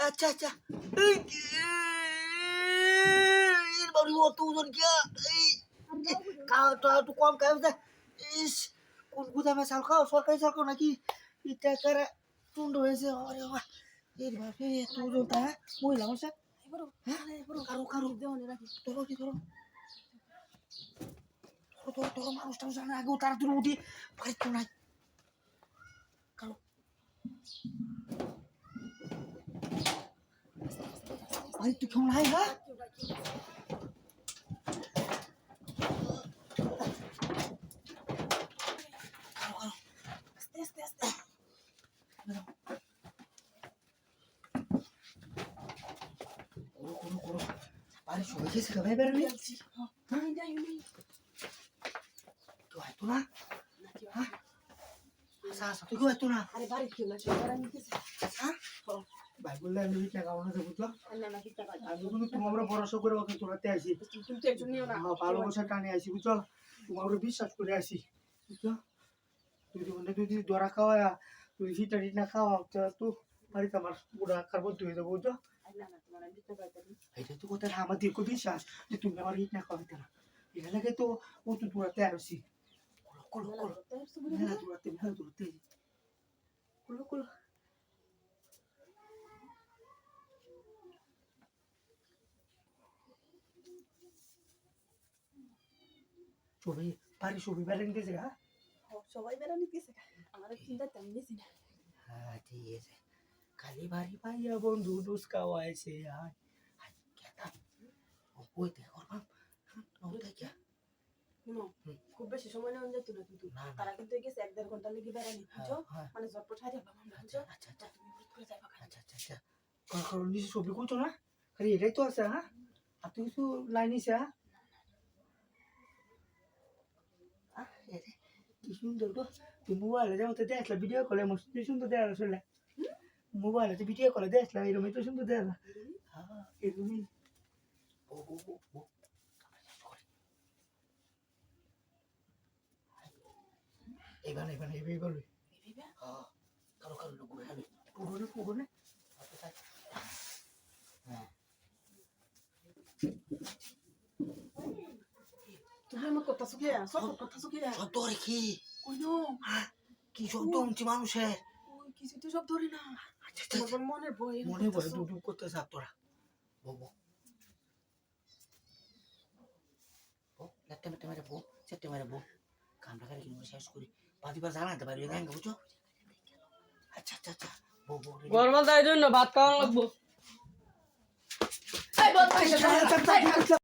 আচ্ছা আচ্ছা এর বাড়ি অত ওজন কিয়া এই খাওয়াটা একটু কম খাই ইস কোন গুদামে চাল খাও সরকারি চাল খাও নাকি এটা কারা টুন্ড হয়েছে আরে বাবা এর বাপে এত ওজন তা মহিলা মানুষ কারো কারো ধরো কি ধরো ধরো ধরো মানুষটা জানে আগে তারা তুমি উঠি বাড়িতে নাই কারো বাড়ি তুই কেমন নাই হ্যাঁ বাড়ি সবাই গেছে ভাই বেরোনি তো হয়তো না তুই কেউ হয়তো না আরে বাড়ি কেউ না ভাই বললে আমি টাকা বানাতে বুঝলো আমি কিন্তু তোমার ভরসা করে ওকে তোলাতে আসি কিন্তু একজন নিও না ভালোবাসা টানে আসি বুঝছো তোমার বিশ্বাস করে আসি বুঝছো তুই যদি দরা খাওয়া তুই হিটা টিটা খাওয়া তো বাড়িতে আমার পুরো আকার বলতে হয়ে যাবো বুঝছো এটা তো কথা আমার দীর্ঘ বিশ্বাস যে তুমি আমার হিট না খাওয়াতে না এটা লাগে তো ও তো দৌড়াতে আসি দৌড়াতে সবাই বাড়ি সবাই বেড়ান গেছে হ্যাঁ সবাই বেড়ানি গেছে আমার চিন্তা তেমন বেশি না হ্যাঁ ঠিক আছে খালি বাড়ি পাইয়া বন্ধু ডুস খাওয়াইছে আর ওই দেখো খুব বেশি সময় নেওয়া যেত না কিন্তু তারা কিন্তু গেছে 1-1.5 ঘন্টা লেগে বেড়ানি বুঝছো মানে ঝটপট হাই যাবা বুঝছো আচ্ছা আচ্ছা তুমি যাইবা আচ্ছা আচ্ছা আচ্ছা কারণ নিজে ছবি করছো না খালি এটাই তো আছে হ্যাঁ আর তুই কিছু লাইন নিছে হ্যাঁ কি সুন্দর গো তুই মোবাইলে যাও তো দেখলা ভিডিও কলে মস্ত সুন্দর দেখা আসলে মোবাইলে তো ভিডিও কলে দেখলা এরকম তো সুন্দর দেখা হ্যাঁ এরকমই ও এখানে এই বলবি হ্যাঁ কারো লোক হবে পুরোনে হ্যাঁ তুমি আমার কথা শুকিয়ে সব কথা শুকিয়ে শব্দ রে কি কইনো কি শব্দ হচ্ছে মানুষের ওই কিছু তো সব ধরে না আচ্ছা তোমার মনের বই মনে বলে দুটো করতে চাপ তোরা বো একটা মেরে বো সেটা মেরে বো কামটা করে কি শেষ করি পাদিবার জানাতে পারবি না বুঝছো আচ্ছা আচ্ছা আচ্ছা বো গরমাল তাই জন্য ভাত খাওয়া লাগবো